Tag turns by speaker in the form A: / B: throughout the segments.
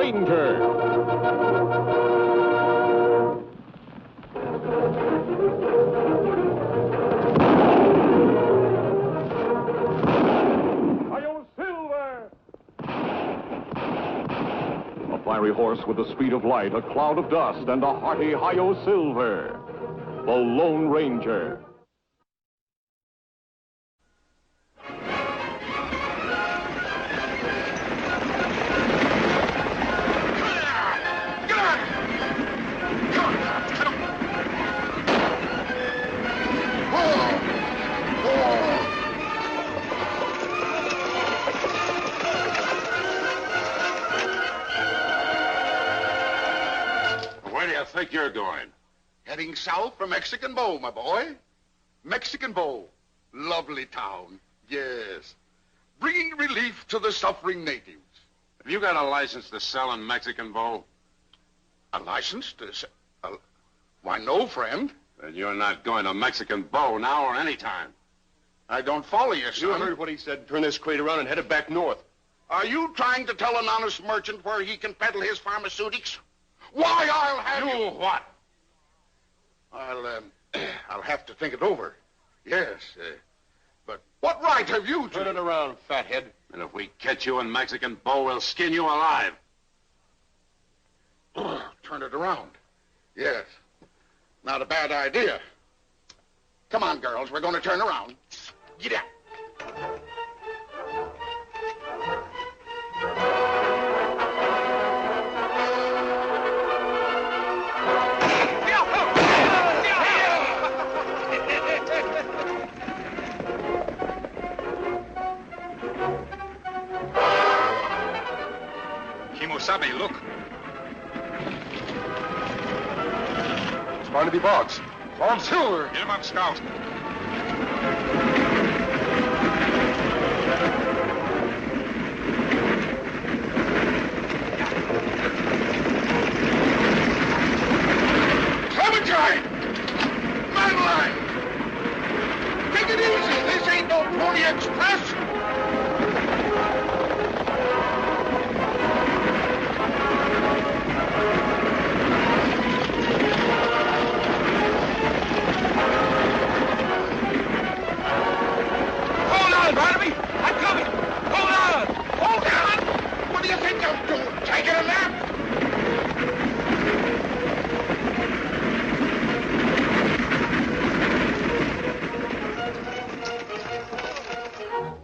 A: Ranger. Fiery horse with the speed of light, a cloud of dust, and a hearty Hi-Yo Silver, the Lone Ranger.
B: Where do you think you're going?
C: Heading south for Mexican Bow, my boy. Mexican Bow. Lovely town. Yes. Bringing relief to the suffering natives.
B: Have you got a license to sell in Mexican Bow?
C: A license to sell? Why, no, friend.
B: Then you're not going to Mexican Bow now or any time.
C: I don't follow you, son.
D: You heard what he said. Turn this crate around and head it back north.
C: Are you trying to tell an honest merchant where he can peddle his pharmaceutics? Why, I'll have
B: you... what?
C: I'll have to think it over. Yes, but what right have you to...
D: Turn it around, fathead.
B: And if we catch you in Mexican Bow, we'll skin you alive.
C: Turn it around. Yes. Not a bad idea. Come on, girls. We're going to turn around. Get out.
D: Kimosabe, look.
E: It's Barnaby Boggs. Bob Silver.
D: Get him up, Scout.
C: Clementine! Madeline! Take it easy. This ain't no Pony Express.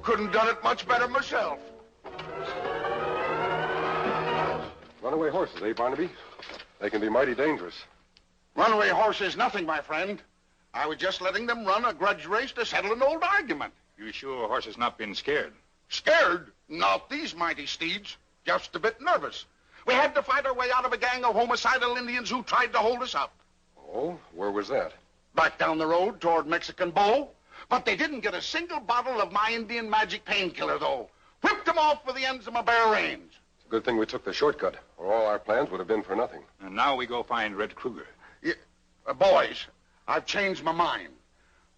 C: Couldn't done it much better myself.
E: Runaway horses, eh, Barnaby? They can be mighty dangerous.
C: Runaway horse is nothing, my friend. I was just letting them run a grudge race to settle an old argument.
D: You sure horse has not been scared?
C: Scared? Not these mighty steeds. Just a bit nervous. We had to fight our way out of a gang of homicidal Indians who tried to hold us up.
E: Oh, where was that?
C: Back down the road toward Mexican Bow. But they didn't get a single bottle of my Indian magic painkiller, though. Whipped them off with the ends of my bare reins.
E: It's a good thing we took the shortcut, or all our plans would have been for nothing.
D: And now we go find Red Kruger.
C: Yeah, boys, I've changed my mind.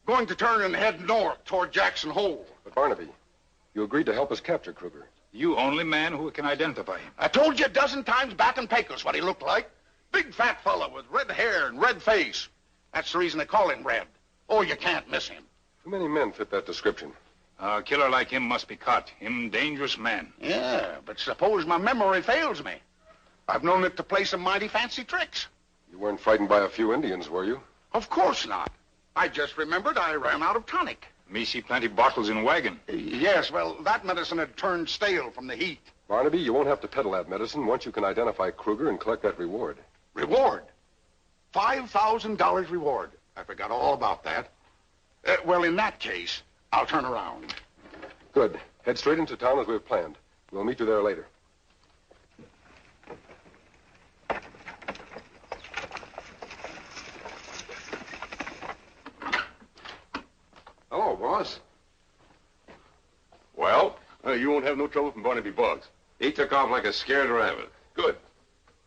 C: Going to turn and head north toward Jackson Hole.
E: But Barnaby, you agreed to help us capture Kruger.
D: You only man who can identify him.
C: I told you a dozen times back in Pecos what he looked like. Big fat fella with red hair and red face. That's the reason they call him Red. Oh, you can't miss him.
E: Too many men fit that description.
D: A killer like him must be caught. Him dangerous man.
C: Yeah, but suppose my memory fails me. I've known it to play some mighty fancy tricks.
E: You weren't frightened by a few Indians, were you?
C: Of course not. I just remembered I ran out of tonic.
D: Me see plenty bottles in wagon.
C: Yes, well, that medicine had turned stale from the heat.
E: Barnaby, you won't have to peddle that medicine once you can identify Kruger and collect that reward.
C: Reward? $5,000 reward. I forgot all about that. Well, in that case, I'll turn around.
E: Good. Head straight into town as we've planned. We'll meet you there later.
B: Hello, boss.
D: Well, you won't have no trouble from Barnaby Boggs.
B: He took off like a scared rabbit.
D: Good.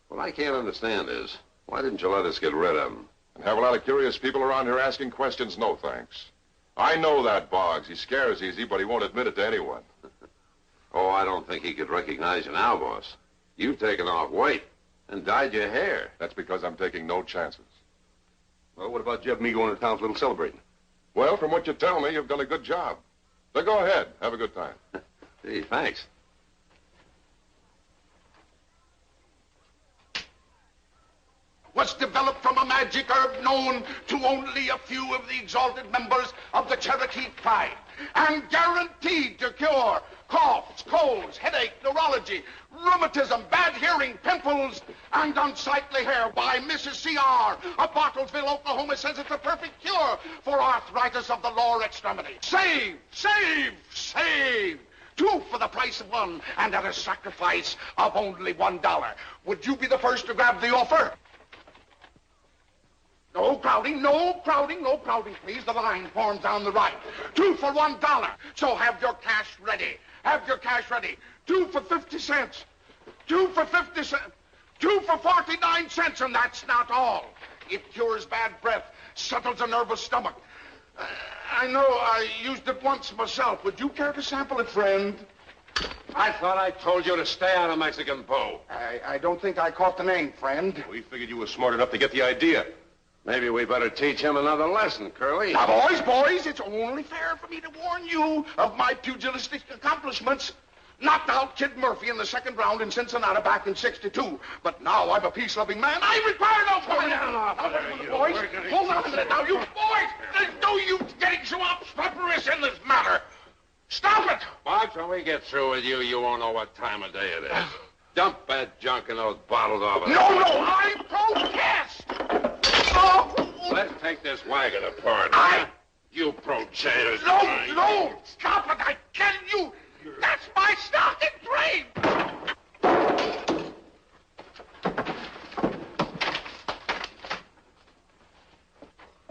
B: What I can't understand is, why didn't you let us get rid of him?
F: And have a lot of curious people around here asking questions? No, thanks. I know that Boggs. He scares easy, but he won't admit it to anyone.
B: Oh, I don't think he could recognize you now, boss. You've taken off weight and dyed your hair.
F: That's because I'm taking no chances.
E: Well, what about Jeb and me going to town for a little celebrating?
F: Well, from what you tell me, you've done a good job. So go ahead. Have a good time.
B: Gee, thanks.
C: Was developed from a magic herb known to only a few of the exalted members of the Cherokee tribe, and guaranteed to cure coughs, colds, headache, neurology, rheumatism, bad hearing, pimples, and unsightly hair by Mrs. C.R. of Bartlesville, Oklahoma, says it's a perfect cure for arthritis of the lower extremity. Save, save, save! 2 for the price of 1, and at a sacrifice of only $1. Would you be the first to grab the offer? No crowding, no crowding, no crowding, please. The line forms down the right. 2 for $1. So have your cash ready. Have your cash ready. 2 for 50 cents. 2 for 50 cents. 2 for 49 cents, and that's not all. It cures bad breath, settles a nervous stomach. I know I used it once myself. Would you care to sample it, friend?
B: I thought I told you to stay out of Mexican Bow.
C: I don't think I caught the name, friend.
E: We figured you were smart enough to get the idea.
B: Maybe we better teach him another lesson, Curly.
C: Now, boys, it's only fair for me to warn you of my pugilistic accomplishments. Knocked out Kid Murphy in the 2nd round in Cincinnati back in '62. But now I'm a peace-loving man. I require no punishment. Boys, hold on a minute. Now, you boys, there's no use getting so obstreperous in this matter. Stop it!
B: Boggs, when we get through with you, you won't know what time of day it is. Dump that junk in those bottles over there.
C: No, I protest! Oh.
B: Let's take this wagon apart. You pro-chaters.
C: No, stop it, I tell you. That's my stock and trade.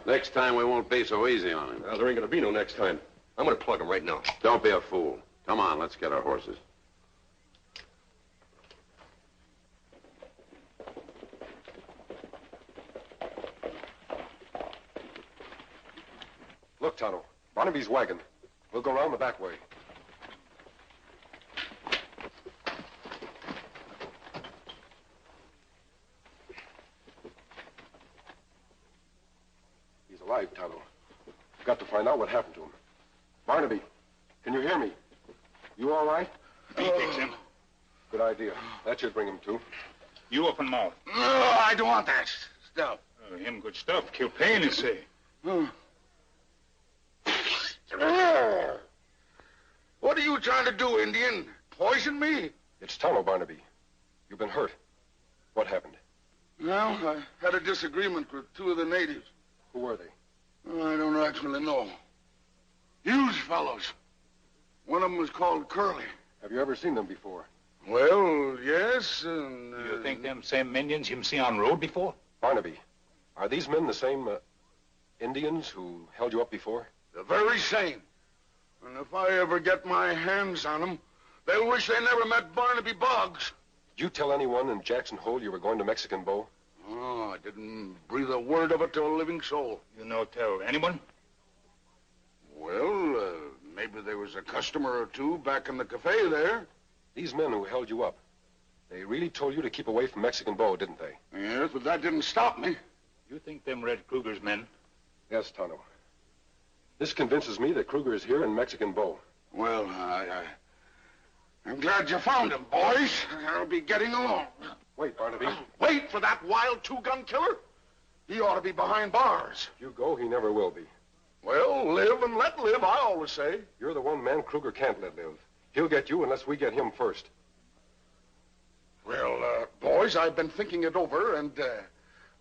B: Next time we won't be so easy on him.
E: Well, there ain't gonna be no next time. I'm gonna plug him right now.
B: Don't be a fool. Come on, let's get our horses.
E: Look, Tonto, Barnaby's wagon. We'll go around the back way. He's alive, Tonto. We've got to find out what happened to him. Barnaby, can you hear me? You all right?
D: Me fix him.
E: Good idea. That should bring him to.
D: You open mouth.
C: No, I don't want that stuff.
D: Him good stuff. Kill pain, you say.
C: What are you trying to do, Indian? Poison me?
E: It's Tonto, Barnaby. You've been hurt. What happened?
C: Well, I had a disagreement with 2 of the natives.
E: Who were they?
C: I don't actually know. Huge fellows. One of them was called Curly.
E: Have you ever seen them before?
C: Well, yes, and...
D: You think them same Indians him see on road before?
E: Barnaby, are these men the same Indians who held you up before?
C: The very same. And if I ever get my hands on them, they'll wish they never met Barnaby Boggs.
E: Did you tell anyone in Jackson Hole you were going to Mexican Bow?
C: Oh, I didn't breathe a word of it to a living soul.
D: You know tell anyone?
C: Well, maybe there was a customer or 2 back in the cafe there.
E: These men who held you up, they really told you to keep away from Mexican Bow, didn't they?
C: Yes, but that didn't stop me.
D: You think them Red Kruger's men?
E: Yes, Tonto. This convinces me that Kruger is here in Mexican Bow.
C: Well, I'm glad you found him, boys. I'll be getting along.
E: Wait, Barnaby.
C: Wait for that wild 2-gun killer? He ought to be behind bars.
E: If you go, he never will be.
C: Well, live and let live, I always say.
E: You're the one man Kruger can't let live. He'll get you unless we get him first.
C: Well, boys, I've been thinking it over, and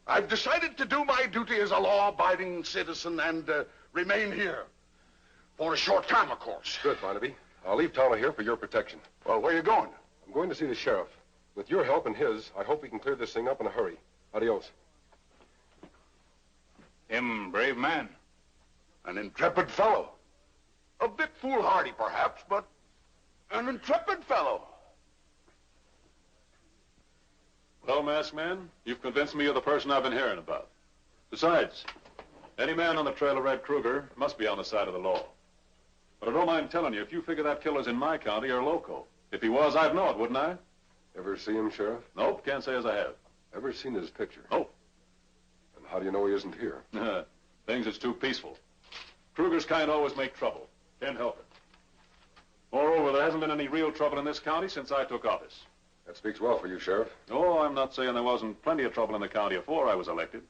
C: I've decided to do my duty as a law-abiding citizen and remain here. For a short time, of course.
E: Good, Barnaby. I'll leave Tonto here for your protection.
C: Well, where you going?
E: I'm going to see the sheriff. With your help and his, I hope we can clear this thing up in a hurry. Adios.
D: Him brave man.
C: An intrepid fellow. A bit foolhardy, perhaps, but an intrepid fellow.
G: Well, masked man, you've convinced me you're the person I've been hearing about. Besides, any man on the trail of Red Kruger must be on the side of the law. But I don't mind telling you, if you figure that killer's in my county, you're loco. If he was, I'd know it, wouldn't I?
E: Ever see him, Sheriff?
G: Nope, can't say as I have.
E: Ever seen his picture?
G: Oh.
E: And how do you know he isn't here?
G: Things is too peaceful. Kruger's kind always make trouble. Can't help it. Moreover, there hasn't been any real trouble in this county since I took office.
E: That speaks well for you, Sheriff.
G: Oh, I'm not saying there wasn't plenty of trouble in the county before I was elected.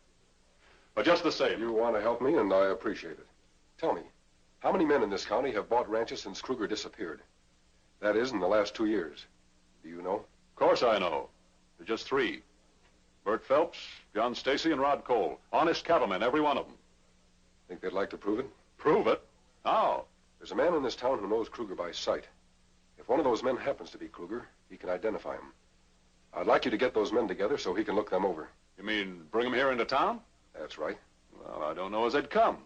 G: But just the same.
E: You want to help me, and I appreciate it. Tell me, how many men in this county have bought ranches since Kruger disappeared? That is, in the last 2 years. Do you know?
G: Of course I know. There's just 3. Bert Phelps, John Stacy, and Rod Cole. Honest cattlemen, every one of them.
E: Think they'd like to prove it?
G: Prove it? How?
E: There's a man in this town who knows Kruger by sight. If one of those men happens to be Kruger, he can identify him. I'd like you to get those men together so he can look them over.
G: You mean bring them here into town?
E: That's right.
G: Well, I don't know as they'd come.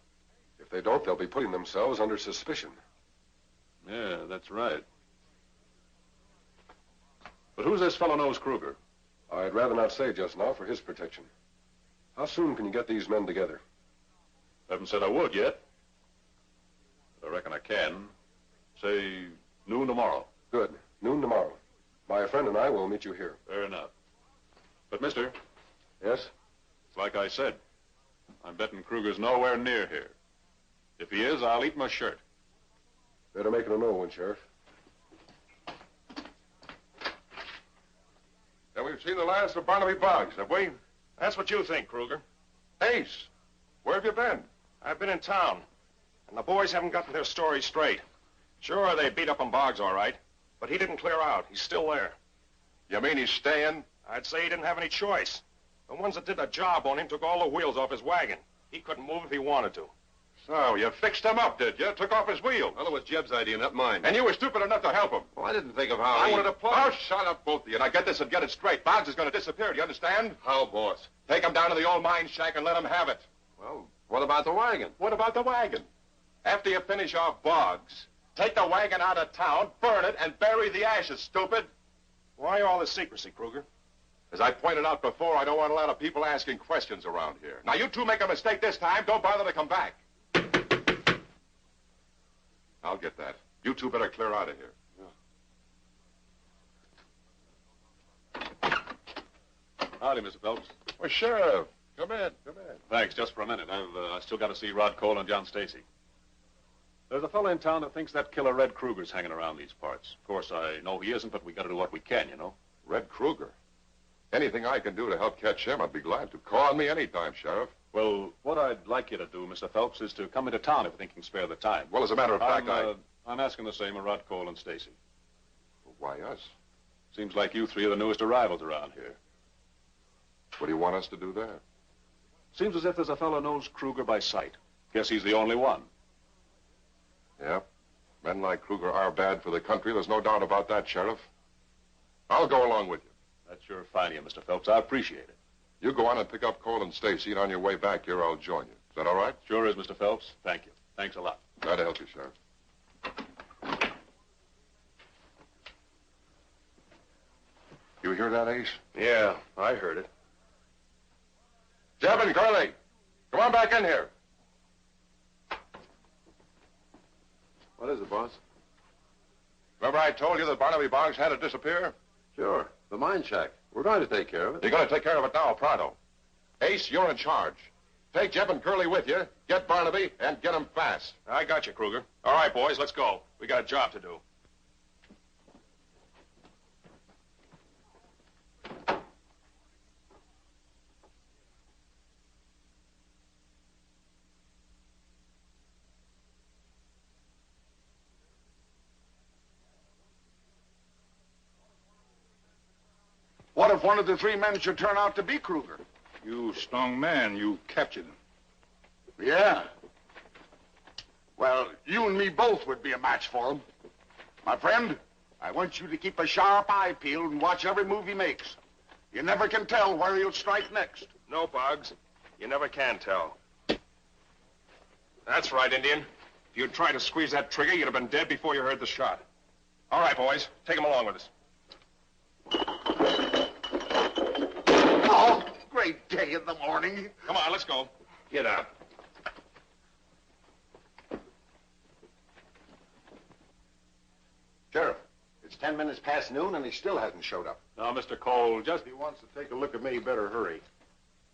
E: If they don't, they'll be putting themselves under suspicion.
G: Yeah, that's right. But who's this fellow knows Kruger?
E: I'd rather not say just now for his protection. How soon can you get these men together?
G: Haven't said I would yet. But I reckon I can. Say noon tomorrow.
E: Good. Noon tomorrow. My friend and I will meet you here.
G: Fair enough. But, mister,
E: Yes?
G: it's like I said. I'm betting Kruger's nowhere near here. If he is, I'll eat my shirt.
E: Better make it a no one, Sheriff.
F: Then we've seen the last of Barnaby Boggs, have we?
H: That's what you think, Kruger.
F: Ace, where have you been?
H: I've been in town, and the boys haven't gotten their story straight. Sure, they beat up on Boggs all right, but he didn't clear out. He's still there.
F: You mean he's staying?
H: I'd say he didn't have any choice. The ones that did the job on him took all the wheels off his wagon. He couldn't move if he wanted to.
F: So, you fixed him up, did you? Took off his wheel.
B: Well, it was Jeb's idea, not mine.
F: And you were stupid enough to help him.
B: Well, I didn't think of how
F: I
B: he...
F: wanted to play. Oh, shut up, both of you. Now get this and get it straight. Boggs is going to disappear, do you understand?
B: How, boss?
F: Take him down to the old mine shack and let him have it.
B: Well, what about the wagon?
F: What about the wagon? After you finish off Boggs, take the wagon out of town, burn it, and bury the ashes, stupid.
H: Why all this secrecy, Kruger?
F: As I pointed out before, I don't want a lot of people asking questions around here. Now, you two make a mistake this time, don't bother to come back. I'll get that. You two better clear out of here.
G: Howdy, Mr. Phelps.
F: Well, Sheriff, come in, come in.
G: Thanks, just for a minute. I still got to see Rod Cole and John Stacy. There's a fellow in town that thinks that killer Red Kruger's hanging around these parts. Of course, I know he isn't, but we got to do what we can, you know.
F: Red Kruger. Anything I can do to help catch him, I'd be glad to. Call on me anytime, Sheriff.
G: Well, what I'd like you to do, Mr. Phelps, is to come into town if you think you can spare the time.
F: Well, as a matter of fact,
G: I'm asking the same of Rod Cole and Stacy.
F: Why us?
G: Seems like you 3 are the newest arrivals around here.
F: What do you want us to do there?
G: Seems as if there's a fellow knows Kruger by sight. Guess he's the only one.
F: Yeah. Men like Kruger are bad for the country. There's no doubt about that, Sheriff. I'll go along with you.
G: That's sure fine of you, Mr. Phelps. I appreciate it.
F: You go on and pick up Cole and Stacy, and on your way back here, I'll join you. Is that all right?
G: Sure is, Mr. Phelps. Thank you. Thanks a lot.
F: Glad to help you, Sheriff. You hear that, Ace?
H: Yeah, I heard it.
F: Jeb and Curly, come on back in here.
B: What is it, boss?
F: Remember I told you that Barnaby Boggs had to disappear?
B: Sure. The mine shack. We're going to take care of it.
F: You're going to take care of it now, pronto. Ace, you're in charge. Take Jeb and Curly with you, get Barnaby, and get him fast.
H: I got you, Kruger. All right, boys, let's go. We got a job to do.
C: What if one of the 3 men should turn out to be Kruger?
E: You strong man, you captured him.
C: Yeah. Well, you and me both would be a match for him. My friend, I want you to keep a sharp eye peeled and watch every move he makes. You never can tell where he'll strike next.
H: No, Boggs. You never can tell. That's right, Indian. If you'd tried to squeeze that trigger, you'd have been dead before you heard the shot. All right, boys. Take him along with us.
C: Oh, great day in the morning.
H: Come on, let's go.
B: Get out.
F: Sheriff,
C: It's 10 minutes past noon, and he still hasn't showed up.
G: Now, Mr. Cole,
F: If he wants to take a look at me, he better hurry.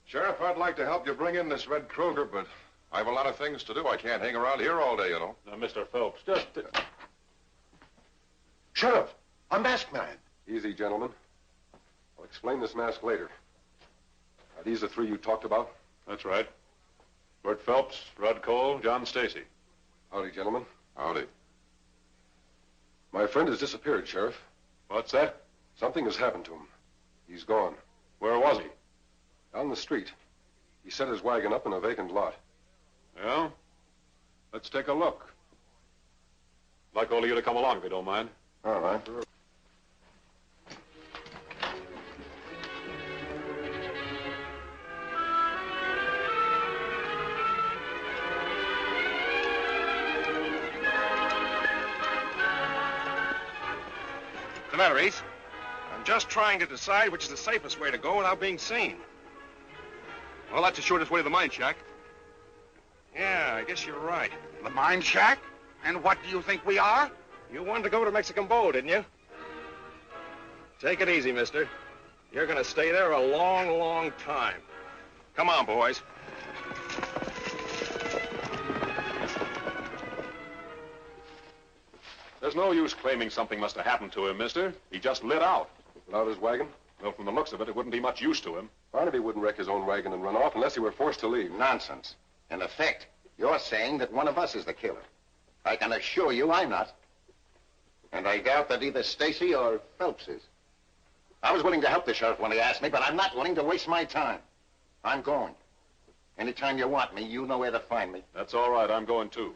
F: Sheriff, I'd like to help you bring in this Red Kruger, but I have a lot of things to do. I can't hang around here all day, you know.
G: Now, Mr. Phelps, just...
C: Sheriff, a masked man.
E: Easy, gentlemen. I'll explain this mask later. Are these the three you talked about?
G: That's right. Bert Phelps, Rod Cole, John Stacy.
E: Howdy, gentlemen.
F: Howdy.
E: My friend has disappeared, Sheriff.
G: What's that?
E: Something has happened to him. He's gone.
G: Where was he?
E: Down the street. He set his wagon up in a vacant lot.
G: Yeah? Let's take a look. I'd like all of you to come along, if you don't mind.
E: All right.
H: What's the matter, Ace? I'm just trying to decide which is the safest way to go without being seen.
I: Well, that's the shortest way to the mine shack.
H: Yeah, I guess you're right.
C: The mine shack? And what do you think we are?
H: You wanted to go to Mexican Bow, didn't you? Take it easy, mister. You're going to stay there a long, long time. Come on, boys.
G: There's no use claiming something must have happened to him, mister. He just lit out.
E: Without his wagon?
G: Well, from the looks of it, it wouldn't be much use to him.
E: Barnaby wouldn't wreck his own wagon and run off unless he were forced to leave.
C: Nonsense. In effect, you're saying that one of us is the killer. I can assure you I'm not. And I doubt that either Stacy or Phelps is. I was willing to help the sheriff when he asked me, but I'm not willing to waste my time. I'm going. Anytime you want me, you know where to find me.
G: That's all right. I'm going, too.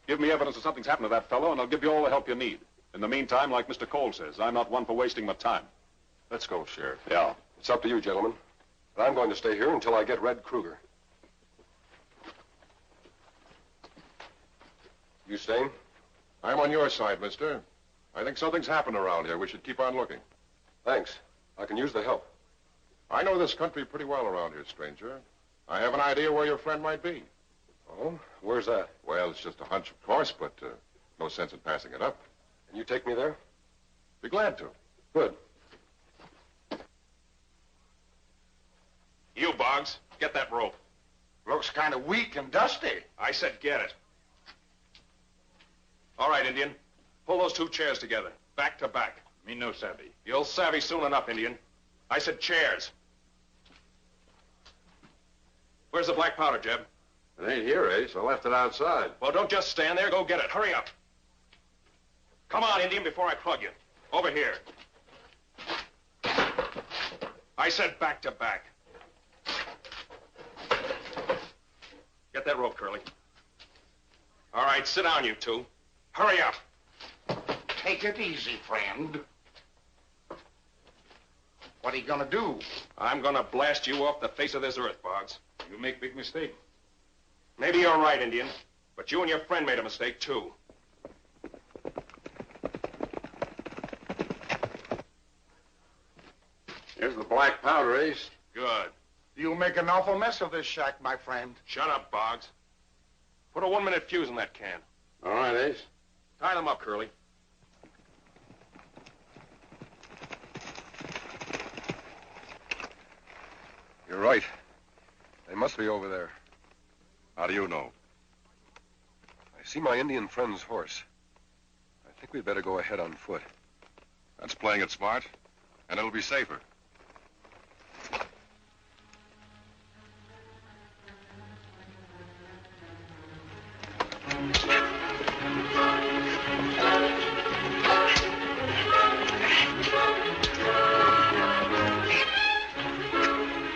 G: Give me evidence that something's happened to that fellow, and I'll give you all the help you need. In the meantime, like Mr. Cole says, I'm not one for wasting my time.
F: Let's go, Sheriff.
G: Yeah.
E: It's up to you, gentlemen. But I'm going to stay here until I get Red Kruger. You staying?
F: I'm on your side, mister. I think something's happened around here. We should keep on looking.
E: Thanks. I can use the help.
F: I know this country pretty well around here, stranger. I have an idea where your friend might be.
E: Oh? Where's that?
F: Well, it's just a hunch, of course, but no sense in passing it up.
E: Can you take me there?
F: Be glad to.
E: Good.
H: You, Boggs, get that rope.
C: Looks kind of weak and dusty.
H: I said get it. All right, Indian. Pull those two chairs together, back to back.
G: Me no savvy.
H: You'll savvy soon enough, Indian. I said chairs. Where's the black powder, Jeb?
B: It ain't here, Ace. I left it outside.
H: Well, don't just stand there. Go get it. Hurry up. Come on, Indian, before I plug you. Over here. I said back to back. Get that rope, Curly. All right, sit down, you two. Hurry up.
C: Take it easy, friend. What are you gonna do?
H: I'm gonna blast you off the face of this earth, Boggs.
G: You make big mistake.
H: Maybe you're right, Indian, but you and your friend made a mistake, too.
B: Here's the black powder, Ace.
H: Good.
C: You make an awful mess of this shack, my friend.
H: Shut up, Boggs. Put a 1-minute fuse in that can.
B: All right, Ace.
H: Tie them up, Curly.
E: You're right. They must be over there.
F: How do you know?
E: I see my Indian friend's horse. I think we'd better go ahead on foot.
F: That's playing it smart, and it'll be safer.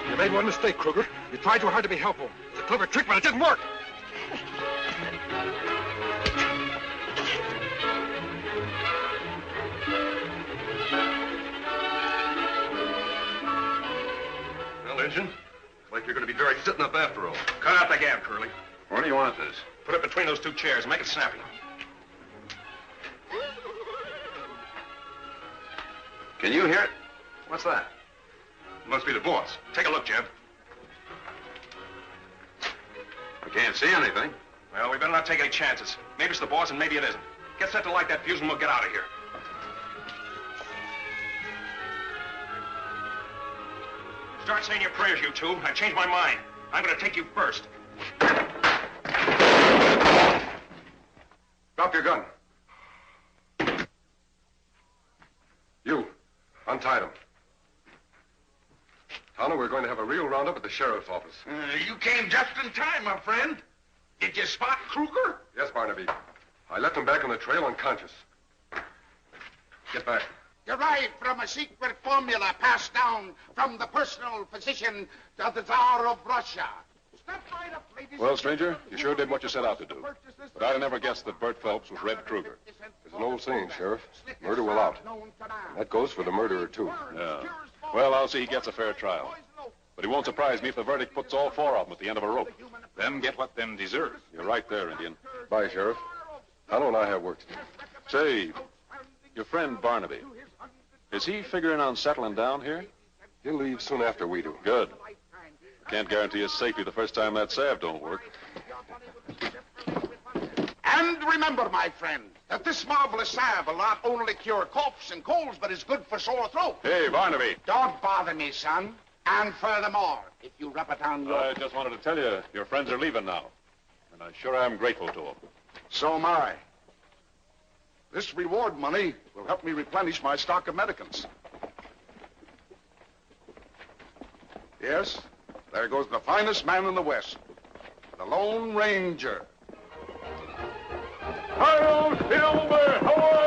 I: You made one mistake, Kruger. You tried too hard to be helpful. It's a clever trick, but it didn't work.
B: Well, Injun, looks like you're going to be dirty sitting up after all.
H: Cut out the gab, Curly.
B: Where do you want this?
H: Put it between those two chairs and make it snappy.
B: Can you hear it? What's that?
H: Must be the boss. Take a look, Jeb.
B: I can't see anything.
H: Well, we better not take any chances. Maybe it's the boss and maybe it isn't. Get set to light that fuse and we'll get out of here. Start saying your prayers, you two. I've changed my mind. I'm going to take you first.
E: Drop your gun. You, untie them. Tonto, we're going to have a real roundup at the sheriff's office.
C: You came just in time, my friend. Did you spot Kruger?
E: Yes, Barnaby. I left him back on the trail unconscious. Get back.
C: Derived from a secret formula passed down from the personal physician of the Tsar of Russia. Step right up, ladies.
G: Well, stranger, you sure did what you set out to do. But I'd have never guessed that Bert Phelps was Red Kruger.
E: There's an old saying, Sheriff. Murder will out. That goes for the murderer, too.
G: Yeah. Well, I'll see he gets a fair trial. But it won't surprise me if the verdict puts all four of them at the end of a rope.
D: Them get what them deserve.
G: You're right there, Indian.
E: Bye, Sheriff. Tonto and I have work to do.
G: Say, your friend Barnaby, is he figuring on settling down here?
E: He'll leave soon after we do.
G: Good. Can't guarantee his safety the first time that salve don't work.
C: And remember, my friend, that this marvelous salve will not only cure coughs and colds, but is good for sore throat.
G: Hey, Barnaby.
C: Don't bother me, son. And furthermore, if you rub it on your...
G: I just wanted to tell you, your friends are leaving now. And I sure am grateful to them.
F: So am I. This reward money will help me replenish my stock of medicaments. Yes, there goes the finest man in the West, the Lone Ranger.
A: Hi-yo, Silver! Away!